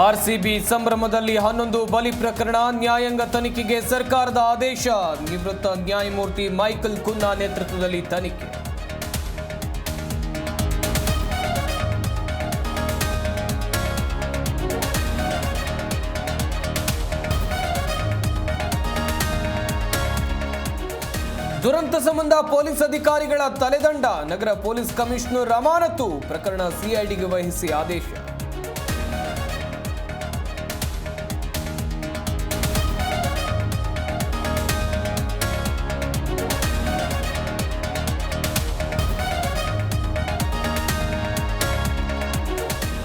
RCB ಸಂಭ್ರಮದಲ್ಲಿ 11 ಬಲಿ ಪ್ರಕರಣ ನ್ಯಾಯಾಂಗ ತನಿಖೆಗೆ ಸರ್ಕಾರದ ಆದೇಶ. ನಿವೃತ್ತ ನ್ಯಾಯಮೂರ್ತಿ ಮೈಕಲ್ ಕುನ್ನಾ ನೇತೃತ್ವದಲ್ಲಿ ತನಿಖೆ. ದುರಂತ ಸಂಬಂಧ ಪೊಲೀಸ್ ಅಧಿಕಾರಿಗಳ ತಲೆದಂಡ. ನಗರ ಪೊಲೀಸ್ ಕಮಿಷನರ್ ಅಮಾನತು. ಪ್ರಕರಣ ಸಿಐಡಿಗೆ ವಹಿಸಿ ಆದೇಶ.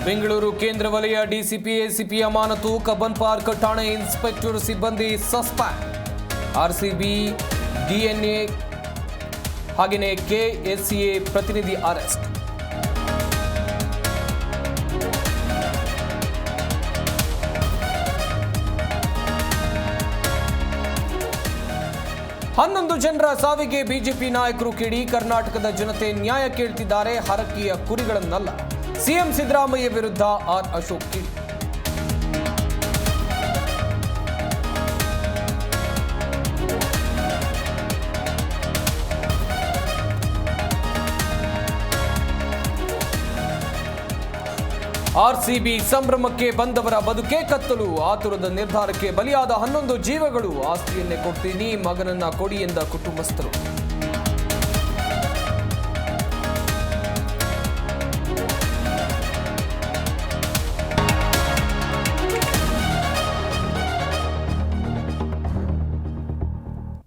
ಬೆಂಗಳೂರು ಕೇಂದ್ರ ವಲಯ ಡಿಸಿಪಿ ಎಸಿಪಿ ಅಮಾನತು. ಕಬ್ಬನ್ ಪಾರ್ಕ್ ಠಾಣೆ ಇನ್ಸ್ಪೆಕ್ಟರ್ ಸಿಬ್ಬಂದಿ ಸಸ್ಪೆಂಡ್. ಆರ್ಸಿಬಿ ಡಿಎನ್ಎ ಹಾಗೆಯೇ ಕೆಎಸ್ಸಿಎ ಪ್ರತಿನಿಧಿ ಅರೆಸ್ಟ್. ಹನ್ನೊಂದು ಜನರ ಸಾವಿಗೆ ಬಿಜೆಪಿ ನಾಯಕರು ಕಿಡಿ. ಕರ್ನಾಟಕದ ಜನತೆ ನ್ಯಾಯ ಕೇಳ್ತಿದ್ದಾರೆ, ಹರಕೆಯ ಕುರಿಗಳನ್ನಲ್ಲ. ಸಿಎಂ ಸಿದ್ದರಾಮಯ್ಯ ವಿರುದ್ಧ ಆರ್ ಅಶೋಕ್ ಕಿಡಿ. ಆರ್ಸಿಬಿ ಸಂಭ್ರಮಕ್ಕೆ ಬಂದವರ ಬದುಕೇ ಕತ್ತಲು. ಆತುರದ ನಿರ್ಧಾರಕ್ಕೆ ಬಲಿಯಾದ 11 ಜೀವಗಳು. ಆಸ್ತಿಯನ್ನೇ ಕೊಡ್ತೀನಿ, ಮಗನನ್ನ ಕೊಡಿ ಎಂದ ಕುಟುಂಬಸ್ಥರು.